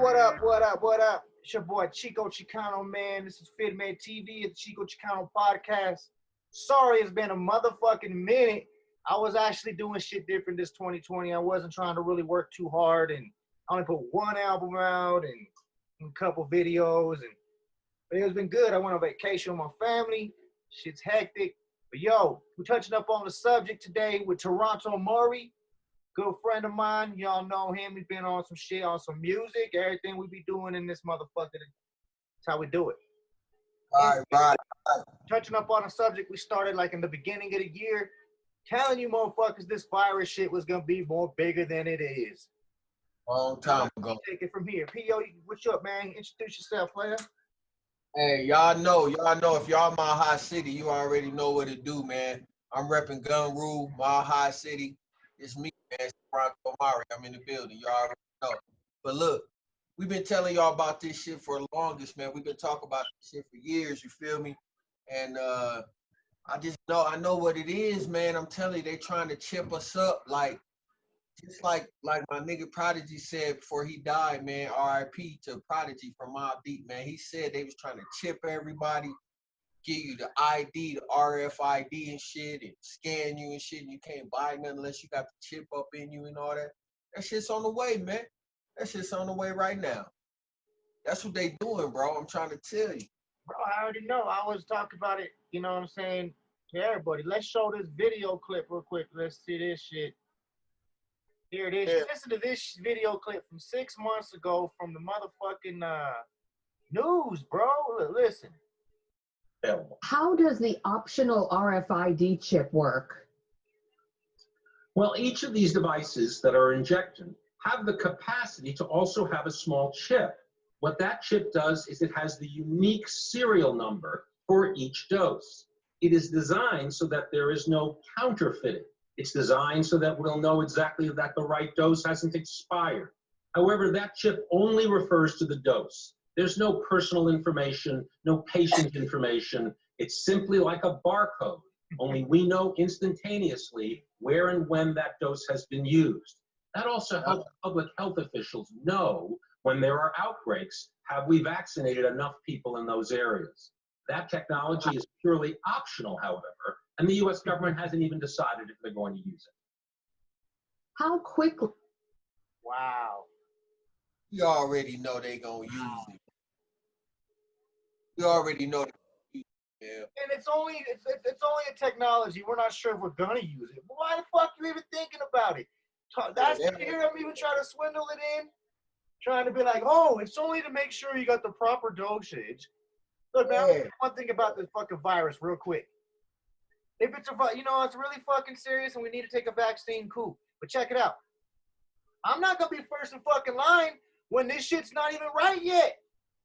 what up, what up, what up? It's your boy Chico Chicano, man. This is FitMed TV, the Chico Chicano podcast. Sorry, it's been a motherfucking minute. I was actually doing shit different this 2020. I wasn't trying to really work too hard, and I only put one album out and a couple videos, but it's been good. I went on vacation with my family. Shit's hectic. But yo, we're touching up on the subject today with Toronto Mowrey. Good friend of mine, y'all know him. He's been on some shit, on some music, everything we be doing in this motherfucker. That's how we do it. Right. Touching up on a subject we started like in the beginning of the year, telling you motherfuckers this virus shit was gonna be more bigger than it is. Long time ago. Take it from here. P.O., what's up, man? Introduce yourself, player. Hey, y'all know if y'all Mile High City, you already know what to do, man. I'm repping Gun Rule, Mile High City. It's me, man. It's Toronto Mowrey. I'm in the building. Y'all already know. But look, we've been telling y'all about this shit for the longest, man. We've been talking about this shit for years, you feel me? And I know what it is, man. I'm telling you, they trying to chip us up just like my nigga Prodigy said before he died, man. R.I.P. to Prodigy from Mobb Deep, man. He said they was trying to chip everybody, give you the ID, the RFID and shit, and scan you and shit, and you can't buy nothing unless you got the chip up in you and all that. That shit's on the way, man. That shit's on the way right now. That's what they doing, bro. I'm trying to tell you. Bro, I already know. I always talk about it, you know what I'm saying, to everybody. Let's show this video clip real quick. Let's see this shit. Here it is. Yeah. Listen to this video clip from 6 months ago from the motherfucking news, bro. Listen. How does the optional RFID chip work? Well, each of these devices that are injected have the capacity to also have a small chip. What that chip does is it has the unique serial number for each dose. It is designed so that there is no counterfeiting. It's designed so that we'll know exactly that the right dose hasn't expired. However, that chip only refers to the dose. There's no personal information, no patient information. It's simply like a barcode, only we know instantaneously where and when that dose has been used. That also helps public health officials know when there are outbreaks, have we vaccinated enough people in those areas? That technology is purely optional, however, and the U.S. government hasn't even decided if they're going to use it. How quickly? Wow. You already know they gonna use it. You already know. Yeah. And it's only a technology. We're not sure if we're gonna use it. But why the fuck you even thinking about it? That's you hear them even trying to swindle it in, trying to be like, oh, it's only to make sure you got the proper dosage. Look, man, I'll one thing about this fucking virus, real quick. If it's it's really fucking serious and we need to take a vaccine, cool. But check it out. I'm not gonna be first in fucking line when this shit's not even right yet.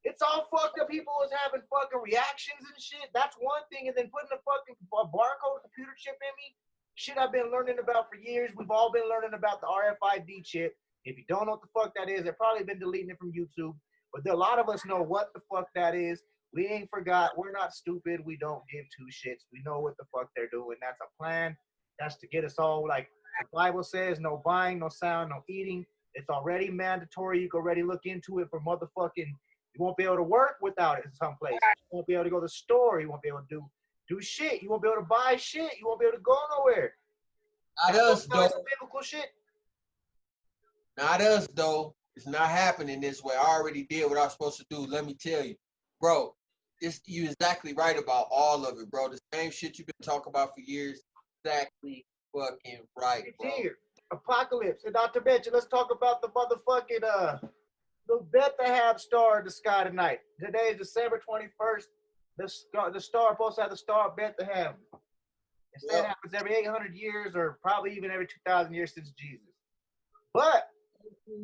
It's all fucked up. People is having fucking reactions and shit. That's one thing. And then putting a fucking barcode computer chip in me. Shit I've been learning about for years. We've all been learning about the RFID chip. If you don't know what the fuck that is, they've probably been deleting it from YouTube. But a lot of us know what the fuck that is. We ain't forgot. We're not stupid. We don't give two shits. We know what the fuck they're doing. That's a plan. That's to get us all, like the Bible says, no buying, no selling, no eating. It's already mandatory. You can already look into it for motherfucking. You won't be able to work without it in some places. You won't be able to go to the store. You won't be able to do shit. You won't be able to buy shit. You won't be able to go nowhere. Not us, though. Biblical shit. Not us, though. It's not happening this way. I already did what I was supposed to do. Let me tell you. Bro, you're exactly right about all of it, bro. The same shit you've been talking about for years. Exactly fucking right, bro. Here. Apocalypse. And not to mention, let's talk about the motherfucking, the Bethlehem star in the sky tonight. Today is December 21st. The star supposed to have the Star of Bethlehem. It happens every 800 years or probably even every 2,000 years since Jesus. But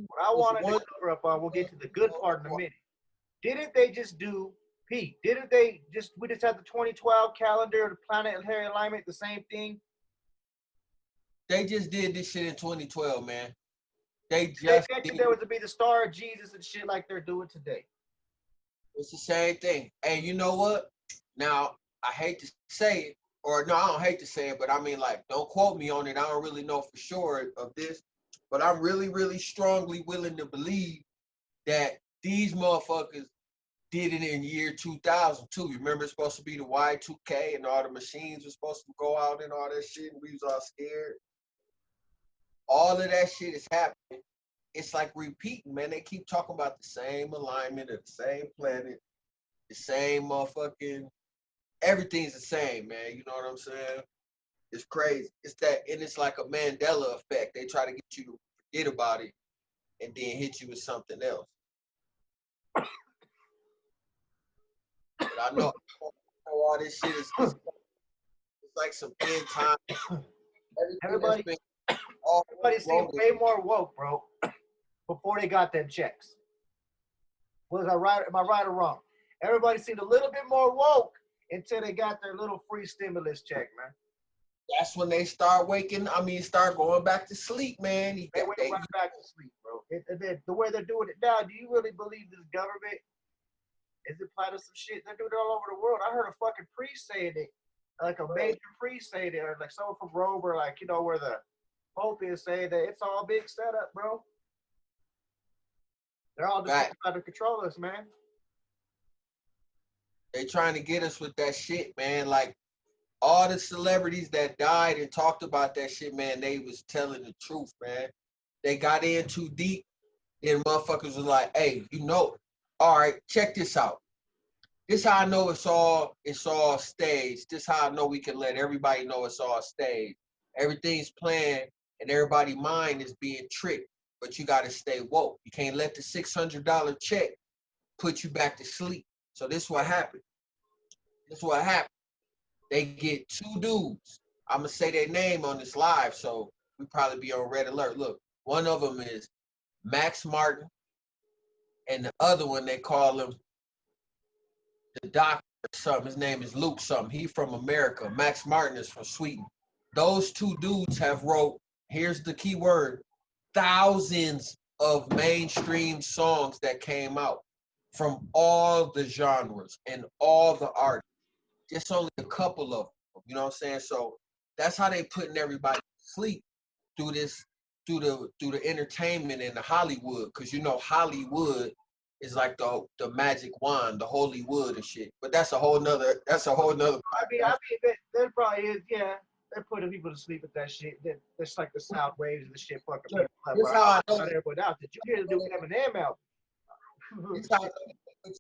what I wanted to cover up on, we'll get to the good part in a minute. Didn't they just do, Pete, we just had the 2012 calendar, the planetary alignment, the same thing? They just did this shit in 2012, man. They expected there was to be the star of Jesus and shit like they're doing today. It's the same thing. And you know what? Now, I hate to say it, or no, I don't hate to say it, but I mean, like, don't quote me on it. I don't really know for sure of this, but I'm really, really strongly willing to believe that These motherfuckers did it in year 2000 too. You remember it's supposed to be the Y2K and all the machines were supposed to go out and all that shit and we was all scared. All of that shit is happening. It's like repeating, man. They keep talking about the same alignment of the same planet, the same motherfucking, everything's the same, man. You know what I'm saying? It's crazy. It's that, and it's like a Mandela effect. They try to get you to forget about it and then hit you with something else. But I know all this shit is it's like some end time. Everybody seemed way more woke, bro, before they got them checks. Was I right? Am I right or wrong? Everybody seemed a little bit more woke until they got their little free stimulus check, man. That's when they start start going back to sleep, man. They went right back to sleep, bro. The way they're doing it now, do you really believe this government is it planning some shit? They're doing it all over the world. I heard a fucking priest saying it, like a major priest saying it, or like someone from Rome, or like, you know, where the Pope is saying that it's all big setup, bro. They're all just trying to control us, man. They trying to get us with that shit, man. Like, all the celebrities that died and talked about that shit, man, they was telling the truth, man. They got in too deep, and motherfuckers was like, hey, you know, all right, check this out. This how I know it's all staged. This how I know we can let everybody know it's all staged. Everything's planned, and everybody's mind is being tricked, but you got to stay woke. You can't let the $600 check put you back to sleep. So this is what happened. They get two dudes. I'm going to say their name on this live, so we probably be on red alert. Look, one of them is Max Martin, and the other one, they call him the doctor or something. His name is Luke something. He from America. Max Martin is from Sweden. Those two dudes have wrote, here's the key word, thousands of mainstream songs that came out from all the genres and all the artists. Just only a couple of them, you know what I'm saying? So that's how they putting everybody to sleep through the entertainment and the Hollywood, because you know Hollywood is like the magic wand, the holy wood and shit. But that's a whole nother. I mean, there probably is, yeah. They're putting people to sleep with that shit. That's like the sound waves and the shit fucking people up. That's how I know. Everybody out. Did you hear the new Eminem album? It's how I know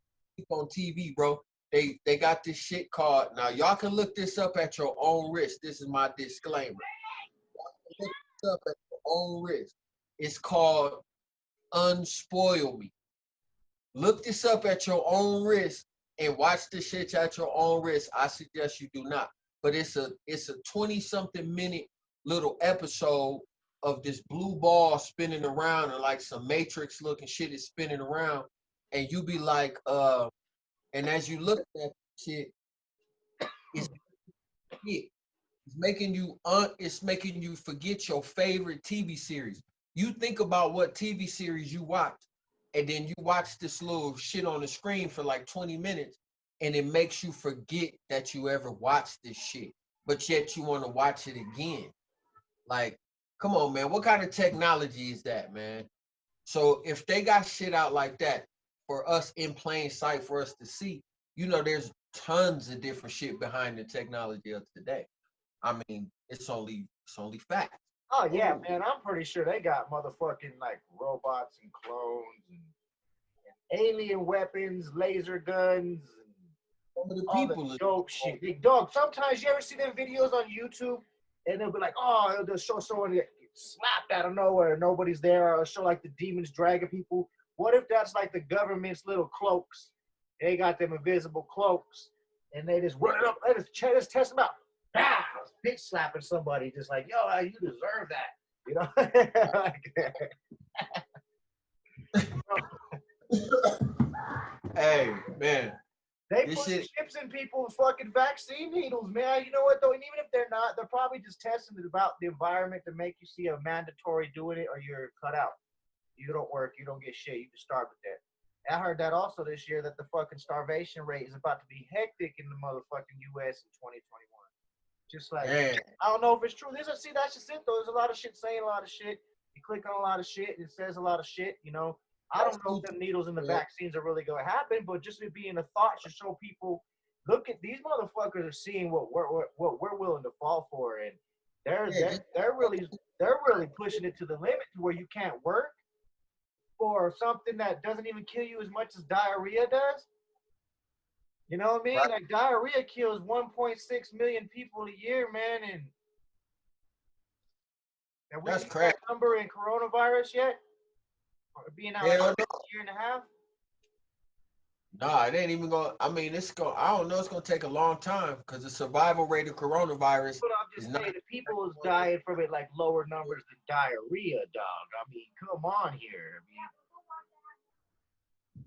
on TV, bro. They got this shit called, now y'all can look this up at your own risk. This is my disclaimer. Y'all can look this up at your own risk. It's called Unspoil Me. Look this up at your own risk and watch this shit at your own risk. I suggest you do not. But it's a 20-something minute little episode of this blue ball spinning around, and like some Matrix looking shit is spinning around, and you be like, and as you look at shit, it's making you forget your favorite TV series. You think about what TV series you watch, and then you watch this little shit on the screen for like 20 minutes, and it makes you forget that you ever watched this shit, but yet you want to watch it again. Like, come on, man. What kind of technology is that, man? So if they got shit out like that for us in plain sight for us to see, you know, there's tons of different shit behind the technology of today. I mean, it's only facts. Oh yeah, man. I'm pretty sure they got motherfucking like robots and clones and alien weapons, laser guns, and all the dope shit. Big dog. Sometimes you ever see them videos on YouTube and they'll be like, oh, they'll show someone get slapped out of nowhere and nobody's there, or show like the demons dragging people. What if that's like the government's little cloaks? They got them invisible cloaks, and they just run it up. They just test them out. Ah, bitch slapping somebody, just like, yo, you deserve that. You know? Hey, man. They put chips in people's fucking vaccine needles, man. You know what, though? And even if they're not, they're probably just testing it about the environment to make you see a mandatory doing it, or you're cut out. You don't work, you don't get shit, you just starve with that. I heard that also this year, that the fucking starvation rate is about to be hectic in the motherfucking U.S. in 2021. Just like, I don't know if it's true. See, that's just it, though. There's a lot of shit saying a lot of shit. You click on a lot of shit, and it says a lot of shit, you know. I don't know if the needles and the vaccines are really going to happen, but just it being a thought to show people, look at these motherfuckers are seeing what we're willing to fall for, and they're really pushing it to the limit to where you can't work for something that doesn't even kill you as much as diarrhea does. You know what I mean? Right. Like diarrhea kills 1.6 million people a year, man, and we That's hit crazy. that number in coronavirus yet? Or being out like a year and a half? Nah, it ain't even going. I mean, I don't know. It's gonna take a long time because the survival rate of coronavirus But I'm just saying, the people is dying from it like lower numbers than diarrhea, dog. I mean, come on here.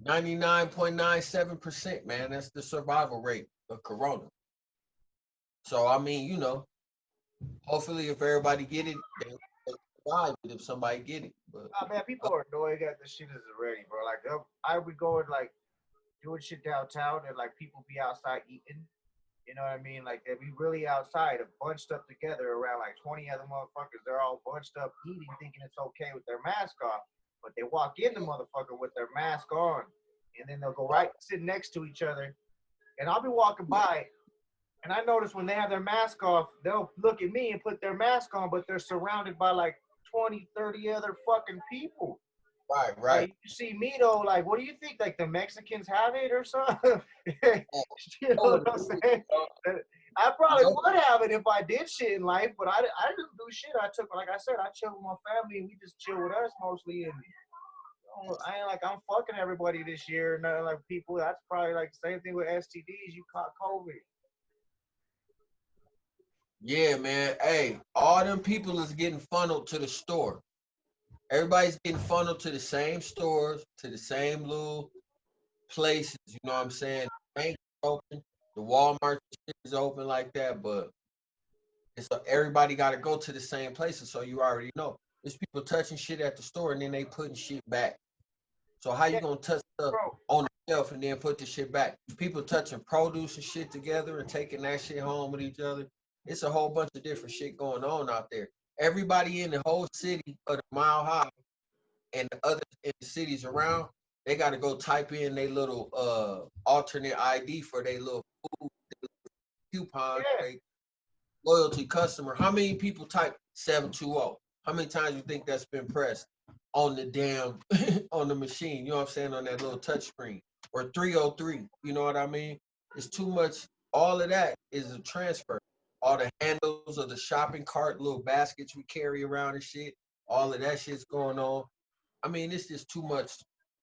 I mean, 99.97%, man. That's the survival rate of corona. So I mean, hopefully if everybody get it, they survive it if somebody get it. But man, people are annoying at this shit is already, bro. Like I would go and like doing shit downtown and like people be outside eating. You know what I mean? Like they'd be really outside and bunched up together around like 20 other motherfuckers. They're all bunched up eating, thinking it's okay with their mask off. But they walk in the motherfucker with their mask on. And then they'll go right sit next to each other. And I'll be walking by and I notice when they have their mask off, they'll look at me and put their mask on, but they're surrounded by like 20, 30 other fucking people. right. Like, you see me though, like, what do you think? Like the Mexicans have it or something? You know what I'm saying? I probably would have it if I did shit in life, but I didn't do shit. I took, like I said, I chill with my family and we just chill with us mostly. And I ain't like I'm fucking everybody this year. And like people, that's probably like the same thing with STDs. You caught COVID. Yeah, man. Hey, all them people is getting funneled to the store. Everybody's getting funneled to the same stores, to the same little places. You know what I'm saying? The bank is open, the Walmart is open like that, but everybody got to go to the same places. So you already know. There's people touching shit at the store and then they putting shit back. So how you gonna touch stuff on the shelf and then put the shit back? People touching produce and shit together and taking that shit home with each other. It's a whole bunch of different shit going on out there. Everybody in the whole city of the Mile High and the other in the cities around, they got to go type in their little alternate ID for their little food coupon, loyalty customer. How many people type 720? How many times you think that's been pressed on the damn on the machine? You know what I'm saying? On that little touch screen. Or 303. You know what I mean? It's too much. All of that is a transfer. All the handles of the shopping cart, little baskets we carry around and shit. All of that shit's going on. I mean, it's just too much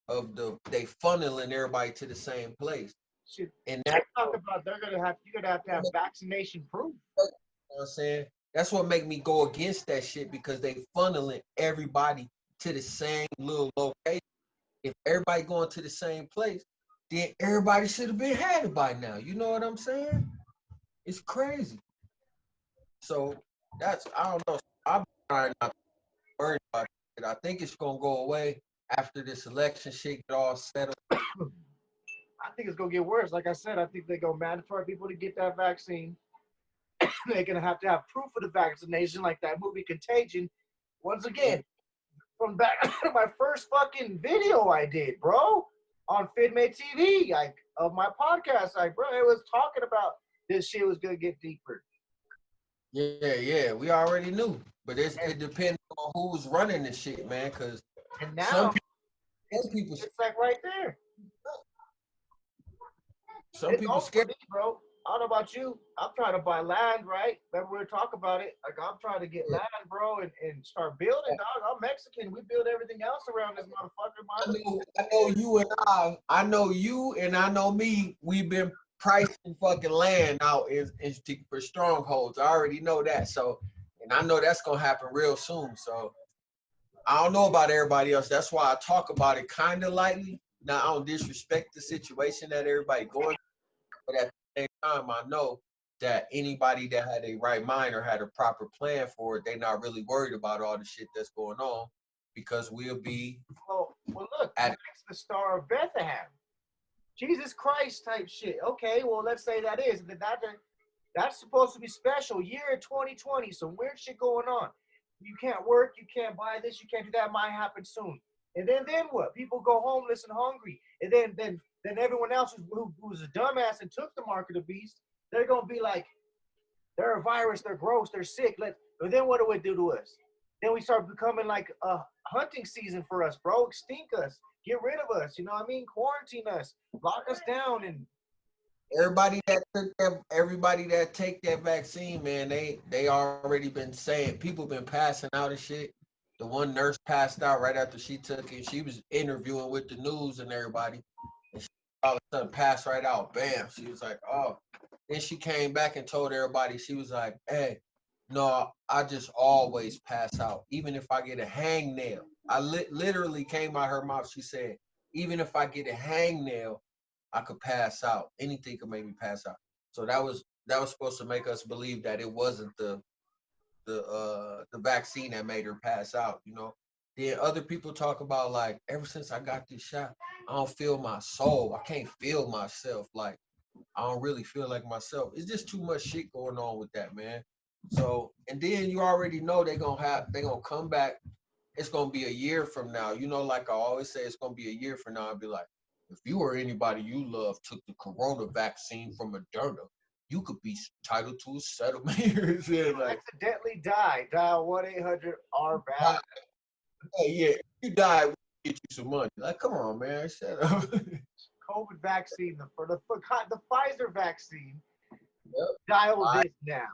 of they funneling everybody to the same place. Shit. And that talk about you're gonna have to have vaccination proof. You know what I'm saying? That's what make me go against that shit because they funneling everybody to the same little location. If everybody going to the same place, then everybody should have been had it by now. You know what I'm saying? It's crazy. So I don't know. I'm trying not to worry about it. I think it's gonna go away after this election shit get all settled. I think it's gonna get worse. Like I said, I think they're gonna mandatory people to get that vaccine. They're gonna have to have proof of the vaccination, like that movie Contagion. Once again, from back to my first fucking video I did, bro, on FitMate TV, like of my podcast, like bro, it was talking about this shit was gonna get deeper. Yeah, we already knew, but it depends on who's running the shit, man. Cause and now some people, it's like right there. Some people scared, me, bro. I don't know about you. I'm trying to buy land, right? Remember we were talking about it. Like I'm trying to get land, bro, and start building, dog. I'm Mexican. We build everything else around this motherfucker. I know you and I know me. We've been pricing fucking land out for strongholds. I already know that. So, and I know that's gonna happen real soon. So, I don't know about everybody else. That's why I talk about it kind of lightly. Now, I don't disrespect the situation that everybody going through, but at the same time, I know that anybody that had a right mind or had a proper plan for it, they're not really worried about all the shit that's going on because we'll be. Well, look, that's the Star of Bethlehem. Jesus Christ type shit. Okay, well, let's say that is. That's supposed to be special. Year 2020, some weird shit going on. You can't work, you can't buy this, you can't do that. Might happen soon. And then what? People go homeless and hungry. And then everyone else who's a dumbass and took the mark of the beast, they're gonna be like, they're a virus, they're gross, they're sick. But then what do it do to us? Then we start becoming like a hunting season for us, bro. Extinct us, get rid of us. You know what I mean? Quarantine us, lock us down, and everybody that take that vaccine, man, they already been saying, people been passing out and shit. The one nurse passed out right after she took it. She was interviewing with the news and everybody, and she all of a sudden passed right out. Bam. She was like, oh. Then she came back and told everybody, she was like, hey, no, I just always pass out, even if I get a hangnail. I literally came out her mouth. She said, even if I get a hangnail, I could pass out. Anything could make me pass out. So that was supposed to make us believe that it wasn't the vaccine that made her pass out, you know. Then other people talk about, like, ever since I got this shot, I don't feel my soul. I can't feel myself. Like, I don't really feel like myself. It's just too much shit going on with that, man. So, and then you already know they're gonna come back. It's gonna be a year from now. You know, like I always say, it's gonna be a year from now. I'll be like, if you or anybody you love took the corona vaccine from Moderna, you could be entitled to a settlement. Like, accidentally die. Dial 1-800-RVAC. hey, yeah, if you die, we'll get you some money. Like, come on, man, shut up. COVID vaccine, the Pfizer vaccine. Yep. Dial this now.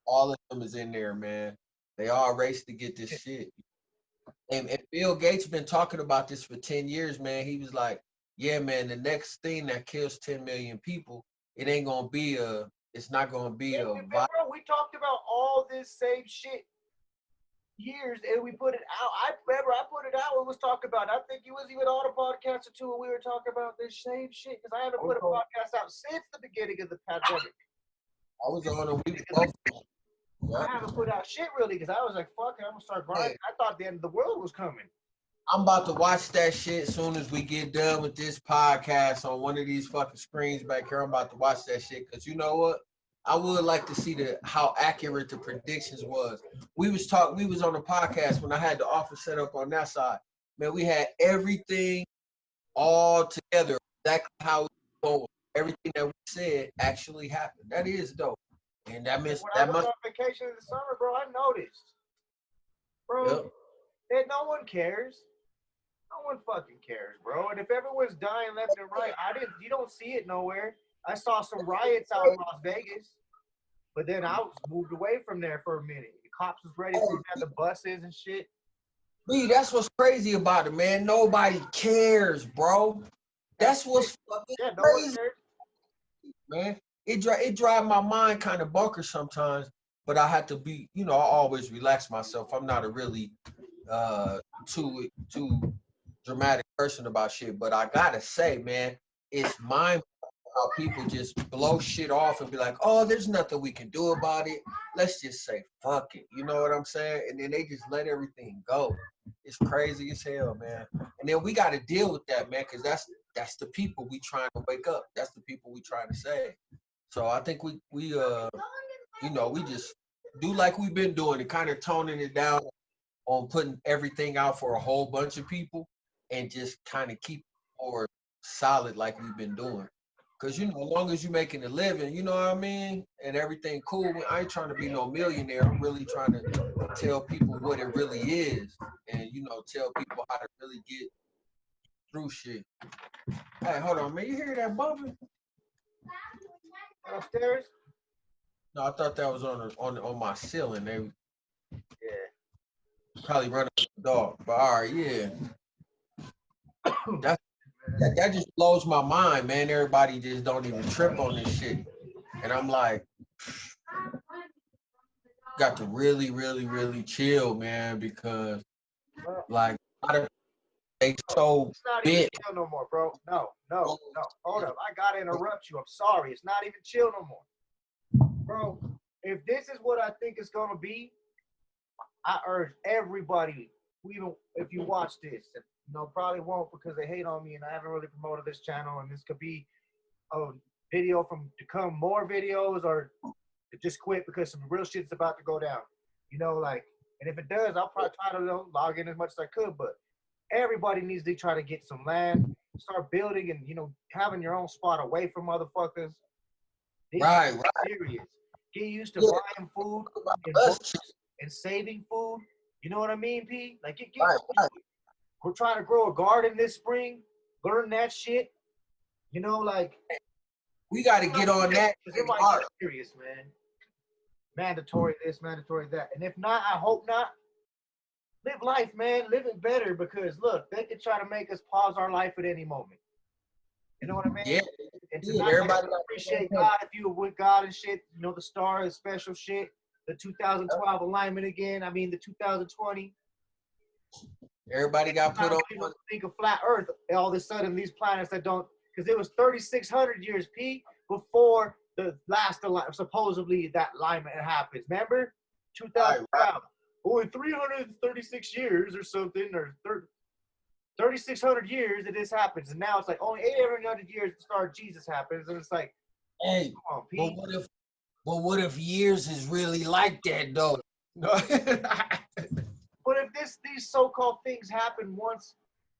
All of them is in there, man. They all race to get this shit. And Bill Gates been talking about this for 10 years, man. He was like, yeah, man, the next thing that kills 10 million people, it's not gonna be a virus. Bro, we talked about all this same shit years, and we put it out. I remember I put it out when we was talking about it. I think it was even on a podcast or two when we were talking about this same shit, because I haven't put a podcast out since the beginning of the pandemic. I was on a week both. I haven't put out shit really, because I was like, fuck it, I'm gonna start grinding. I thought the end of the world was coming. I'm about to watch that shit as soon as we get done with this podcast on one of these fucking screens back here. I'm about to watch that shit, because you know what? I would like to see how accurate the predictions was. We was on the podcast when I had the office set up on that side. Man, we had everything all together, exactly how it was going. Everything that we said actually happened. That is dope. And that means when I was on vacation in the summer, bro, I noticed. Bro, that no one cares. No one fucking cares, bro. And if everyone's dying left and right, you don't see it nowhere. I saw some riots out in Las Vegas, but then I was moved away from there for a minute. The cops was ready for the buses and shit. That's what's crazy about it, man. Nobody cares, bro. That's what's fucking crazy, man. It drives my mind kind of bonkers sometimes, but I have to be, you know, I always relax myself. I'm not a really too dramatic person about shit, but I gotta say, man, it's mind how people just blow shit off and be like, oh, there's nothing we can do about it. Let's just say fuck it. You know what I'm saying? And then they just let everything go. It's crazy as hell, man. And then we got to deal with that, man, because that's the people we trying to wake up. That's the people we trying to save. So I think we you know, we just do like we've been doing it, kind of toning it down on putting everything out for a whole bunch of people and just kind of keep it more solid like we've been doing. Because, you know, as long as you're making a living, you know what I mean, and everything cool, I ain't trying to be no millionaire. I'm really trying to tell people what it really is and, you know, tell people how to really get through shit. Hey, hold on, man. You hear that bumping? Upstairs? No, I thought that was on my ceiling. They Yeah. probably running with the dog. But all right, yeah. That just blows my mind, man. Everybody just don't even trip on this shit. And I'm like, got to really, really, really chill, man, because like they so it's not even chill no more, bro. No. Hold up. I gotta interrupt you. I'm sorry. It's not even chill no more. Bro, if this is what I think it's gonna be, I urge everybody, even if you watch this, you know, probably won't because they hate on me and I haven't really promoted this channel, and this could be a video to come more videos or to just quit because some real shit's about to go down. You know, like, and if it does, I'll probably try to log in as much as I could, but Everybody needs to try to get some land, start building, and having your own spot away from motherfuckers. This Right, shit is right. serious. Get used to Yeah. buying food About in us, bulks and saving food. You know what I mean, P? Like get right, right. we're trying to grow a garden this spring. Learn that shit. Like We got to get on that. it might Hard. get serious, man. Mandatory this, mandatory that. And if not, I hope not. Live life, man. Live it better because look, they could try to make us pause our life at any moment. You know what I mean? Yeah. And Yeah, tonight, everybody I appreciate God if you were with God and shit. The star is special shit. The 2012 alignment again. I mean, the 2020. Everybody got put on. Think of flat Earth. All of a sudden, these planets that don't, because it was 3,600 years, P, before the last supposedly that alignment happens. Remember, 2012. Right. Oh, in 336 years or something, or 3,600 years that this happens, and now it's like only 800 years the start of Jesus happens, and it's like, hey, come on, P. what if years is really like that though? But if these so-called things happen once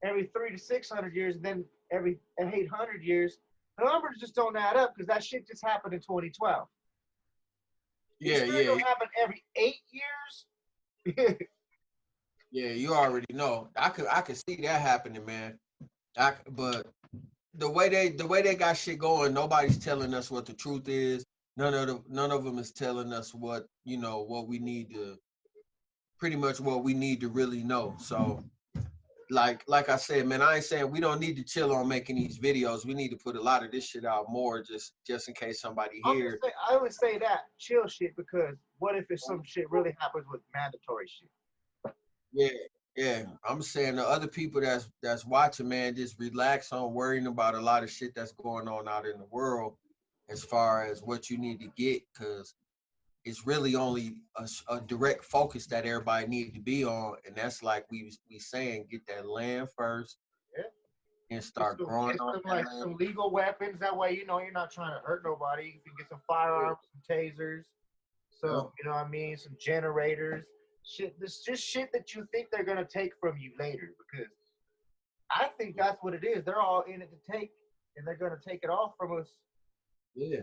every 300 to 600 years, and then every 800 years, the numbers just don't add up because that shit just happened in 2012. Yeah. It'll happen every 8 years. Yeah, you already know. I could see that happening, man. But the way they got shit going, nobody's telling us what the truth is. None of them is telling us what we need to, pretty much what we need to really know. So like I said, man, I ain't saying we don't need to chill on making these videos. We need to put a lot of this shit out more, just in case somebody hears. I always say that chill shit because what if some shit really happens with mandatory shit? Yeah. I'm saying the other people that's watching, man, just relax on worrying about a lot of shit that's going on out in the world as far as what you need to get, because it's really only a direct focus that everybody needs to be on, and that's like we saying, get that land first, and start growing on like some legal weapons. That way, you're not trying to hurt nobody. You can get some firearms, some tasers, some you know what I mean, some generators. Shit, this just shit that you think they're gonna take from you later, because I think that's what it is. They're all in it to take, and they're gonna take it all from us. Yeah.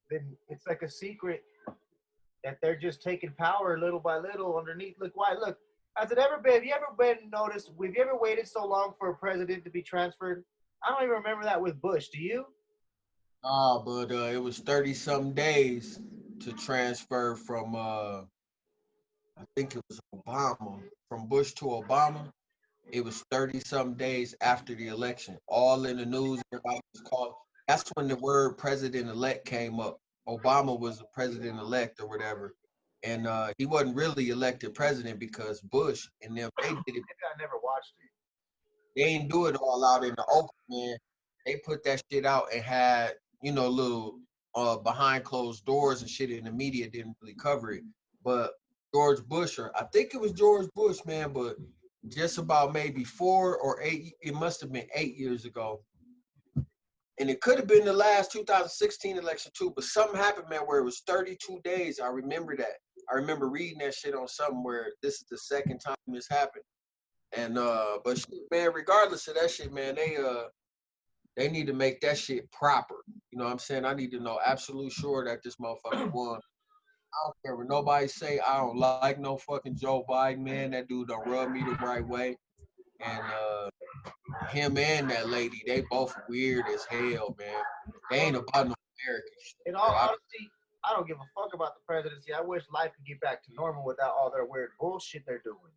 Then it's like a secret that they're just taking power little by little underneath. Look, has it ever been? Have you ever been noticed? Have you ever waited so long for a president to be transferred? I don't even remember that with Bush. Do you? But it was 30-some days to transfer from I think it was Obama, from Bush to Obama. It was 30-some days after the election. All in the news, everybody was called. That's when the word president-elect came up. Obama was the president-elect or whatever. And he wasn't really elected president because Bush and them, they did it. Maybe I never watched it. They didn't do it all out in the open, man. They put that shit out and had, little behind closed doors and shit, and the media didn't really cover it. But George Bush, or I think it was George Bush, man, but just about maybe 4 or 8, it must have been 8 years ago. And it could have been the last 2016 election too, but something happened, man, where it was 32 days. I remember that. I remember reading that shit on something where this is the second time this happened. And but shit, man, regardless of that shit, man, they need to make that shit proper. You know what I'm saying? I need to know absolute sure that this motherfucker won. I don't care what nobody say. I don't like no fucking Joe Biden, man. That dude don't rub me the right way. And him and that lady, they both weird as hell, man. They ain't about no American shit. In all honesty, I don't give a fuck about the presidency. I wish life could get back to normal without all their weird bullshit they're doing.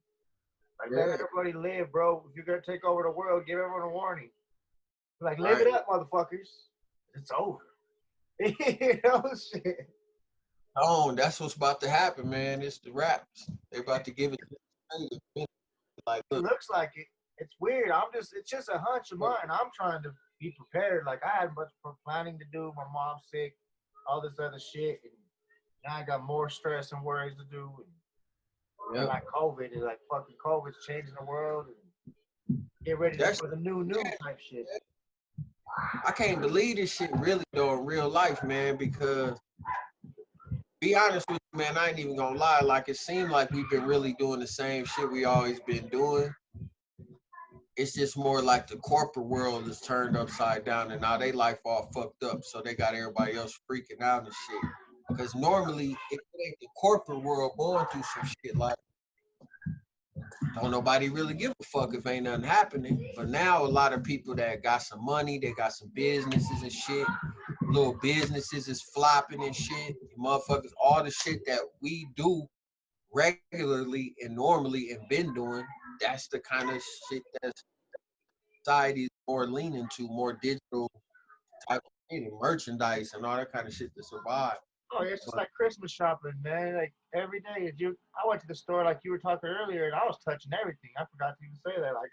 Like, let everybody live, bro. If you're gonna take over the world, give everyone a warning. Like, live it up, motherfuckers. It's over. Shit. No, that's what's about to happen, man. It's the raps. They're about to give it to the like, look. It looks like it. It's weird. It's just a hunch of mine. I'm trying to be prepared. Like, I had much planning to do. My mom's sick, all this other shit. And now I got more stress and worries to do. And like COVID, and like fucking COVID's changing the world. And get ready for the new type shit. I can't believe this shit really though in real life, man, because be honest with you, man, I ain't even gonna lie. Like, it seemed like we've been really doing the same shit we always been doing. It's just more like the corporate world is turned upside down and now they life all fucked up. So they got everybody else freaking out and shit. Because normally, if it ain't the corporate world going through some shit like, don't nobody really give a fuck if ain't nothing happening. But now a lot of people that got some money, they got some businesses and shit. Little businesses is flopping and shit. Motherfuckers, all the shit that we do regularly and normally and been doing, that's the kind of shit that society is more leaning to, more digital type of shit, and merchandise and all that kind of shit to survive. Oh, it's just like Christmas shopping, man. Like every day, I went to the store like you were talking earlier, and I was touching everything. I forgot to even say that. Like,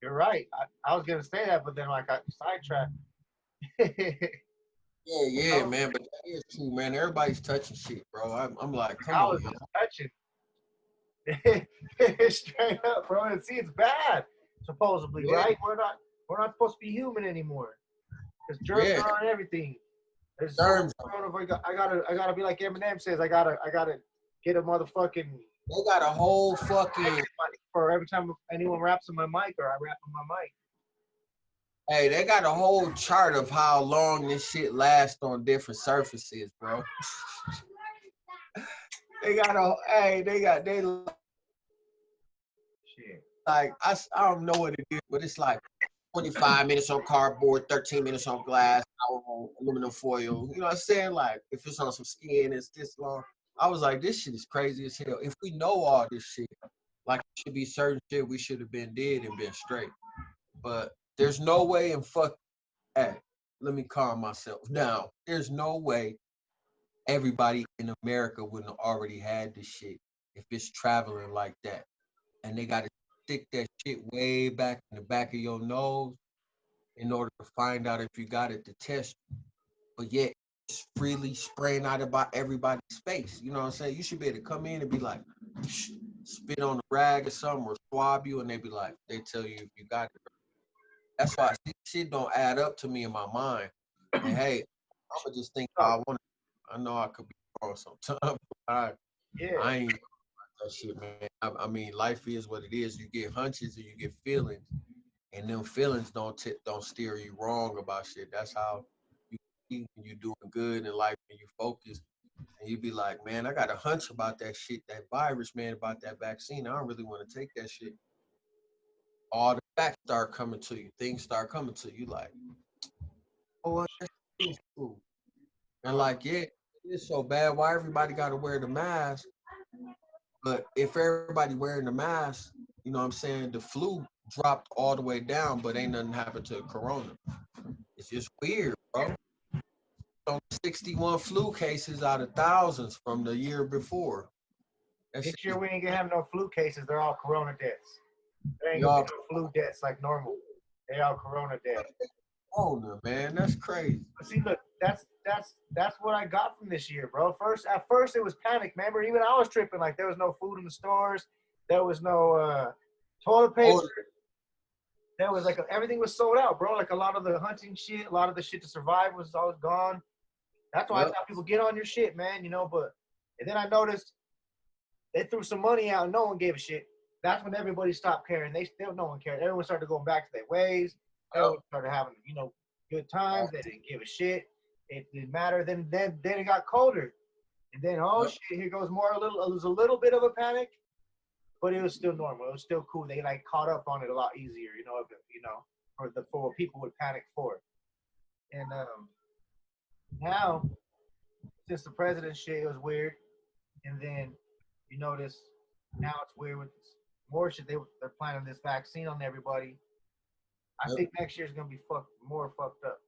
you're right. I was gonna say that, but then like I sidetracked. Yeah, man. But that is true, man. Everybody's touching shit, bro. I'm like, come I on, was man. touching. Straight up, bro. And see, it's bad. Supposedly, right? We're not supposed to be human anymore. Because germs are on everything. There's germs. I gotta be like Eminem says. I gotta get a motherfucking. They got a whole fucking. For every time anyone raps on my mic or I rap on my mic. Hey, they got a whole chart of how long this shit lasts on different surfaces, bro. They like I don't know what it is, but it's like 25 minutes on cardboard, 13 minutes on glass, hour on aluminum foil. You know what I'm saying? Like if it's on some skin, it's this long. I was like, this shit is crazy as hell. If we know all this shit, like it should be certain shit we should have been dead and been straight. But there's no way in fuck. Hey, let me calm myself down. There's no way everybody in America wouldn't have already had this shit if it's traveling like that. And they got to stick that shit way back in the back of your nose in order to find out if you got it to test. But yet, it's freely spraying out about everybody's face. You know what I'm saying? You should be able to come in and be like, spit on a rag or something or swab you, and they be like, they tell you if you got it. That's why this shit don't add up to me in my mind. And hey, I'ma just think how I want it. I know I could be wrong sometimes. I ain't that shit, man. I mean, life is what it is. You get hunches and you get feelings, and them feelings don't steer you wrong about shit. That's how you keep when you doing good in life and you focus. And you be like, man, I got a hunch about that shit, that virus, man, about that vaccine. I don't really want to take that shit. All the facts start coming to you. Things start coming to you like, oh, that's cool. And like, yeah, it's so bad. Why everybody got to wear the mask? But if everybody wearing the mask, you know what I'm saying, the flu dropped all the way down, but ain't nothing happened to corona. It's just weird, bro. 61 flu cases out of thousands from the year before. This year we ain't gonna have no flu cases. They're all corona deaths. There ain't gonna be no flu deaths like normal. They all corona deaths. Oh no, man, that's crazy. But see, look, that's what I got from this year, bro. At first it was panic. Remember, even I was tripping. Like there was no food in the stores. There was no toilet paper. There was like everything was sold out, bro. Like a lot of the hunting shit, a lot of the shit to survive was all gone. That's why I tell people get on your shit, man. You know, and then I noticed they threw some money out and no one gave a shit. That's when everybody stopped caring. No one cared. Everyone started going back to their ways. Everyone started having, good times. They didn't give a shit. It didn't matter. Then it got colder. And then, shit, here goes more. It was a little bit of a panic, but it was still normal. It was still cool. They like caught up on it a lot easier, for what people would panic for. And now, since the president shit, it was weird. And then you notice now it's weird with more shit. They're planning this vaccine on everybody. I think next year's gonna be more fucked up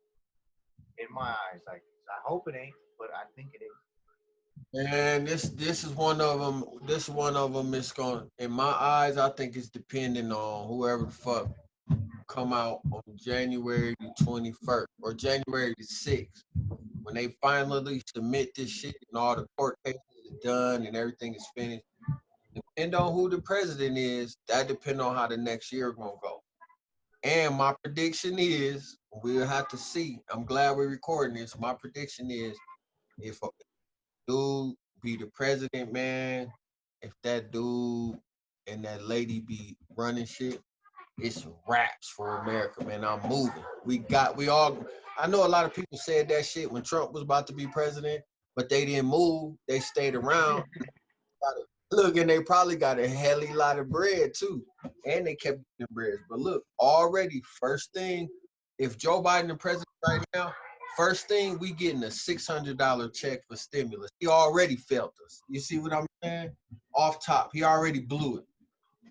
in my eyes. Like I hope it ain't, but I think it is. And this is one of them. This one of them is going. In my eyes, I think it's depending on whoever the fuck come out on January the 21st or January the 6th when they finally submit this shit and all the court cases is done and everything is finished. Depending on who the president is, that depends on how the next year gonna go. And my prediction is, we'll have to see. I'm glad we're recording this. My prediction is, if a dude be the president, man, if that dude and that lady be running shit, it's raps for America, man. I'm moving. I know a lot of people said that shit when Trump was about to be president, but they didn't move. They stayed around. Look, and they probably got a helly lot of bread too. And they kept getting bread. But look, already, first thing, if Joe Biden the president right now, first thing, we getting a $600 check for stimulus. He already felt us. You see what I'm saying? Off top, he already blew it.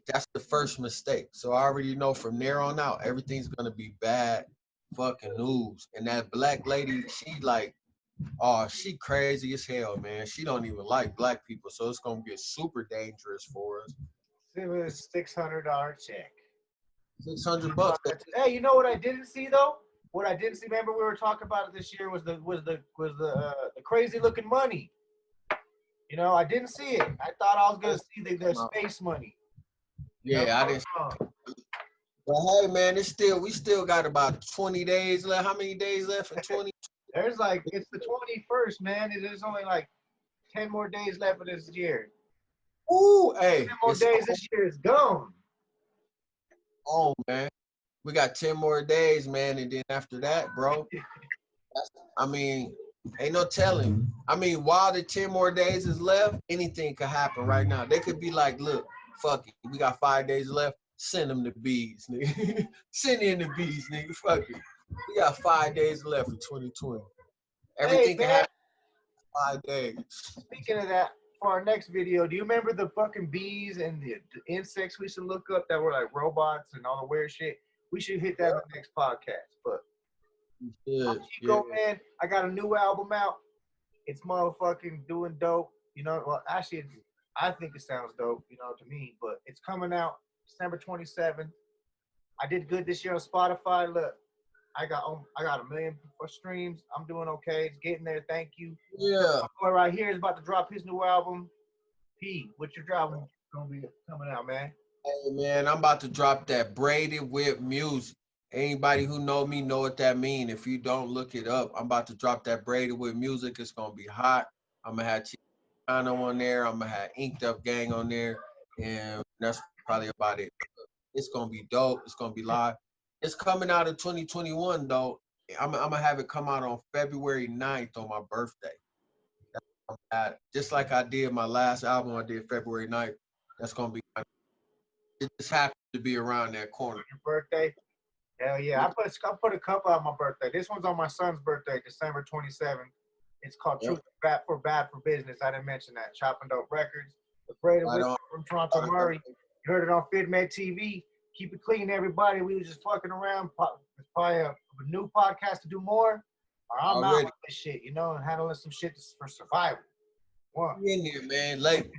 That's the first mistake. So I already know from there on out, everything's gonna be bad fucking news. And that black lady, she like, oh, she crazy as hell, man. She don't even like black people, so it's gonna get super dangerous for us. It was $600 check. $600. Hey, you know what I didn't see though? What I didn't see, remember we were talking about it this year was the crazy looking money. You know, I didn't see it. I thought I was gonna see the space money. Yeah, I didn't. But hey, man, we still got about 20 days left. How many days left in 20? There's like, it's the 21st, man. There's only like 10 more days left of this year. Ooh, hey. 10 more days, this year is gone. Oh, man. We got 10 more days, man, and then after that, bro, I mean, ain't no telling. I mean, while the 10 more days is left, anything could happen right now. They could be like, look, fuck it. We got 5 days left. Send them the bees, nigga. Send in the bees, nigga. Fuck it. We got 5 days left in 2020. Everything can happen in 5 days. Speaking of that, for our next video, do you remember the fucking bees and the insects we should look up that were like robots and all the weird shit? We should hit that in the next podcast. But I'm Chico, man. I got a new album out. It's motherfucking doing dope. You know, well, actually, I think it sounds dope, you know, to me. But it's coming out December 27th. I did good this year on Spotify. Look, I got 1 million streams. I'm doing okay. It's getting there. Thank you. Yeah. My boy right here is about to drop his new album. P, what's your album gonna be coming out, man? Hey, man, I'm about to drop that braided whip music. Anybody who know me know what that mean. If you don't, look it up. I'm about to drop that braided whip music. It's gonna be hot. I'm gonna have Chico Chicano on there. I'm gonna have Inked Up Gang on there, and that's probably about it. It's gonna be dope. It's gonna be live. It's coming out in 2021 though. I'm gonna have it come out on February 9th on my birthday. Just like I did my last album, I did February 9th. That's gonna be. It just happens to be around that corner. Your birthday? Hell yeah. I put a couple on my birthday. This one's on my son's birthday, December 27th. It's called Truth Bad for Business. I didn't mention that. Chopping Dope Records. The Braden from Toronto, Mowrey. You heard it on FitMed TV. Keep it clean, everybody. We was just fucking around. It's probably a new podcast to do more. Or I'm out with this shit, you know, and handling some shit for survival. One. In here, man. Late.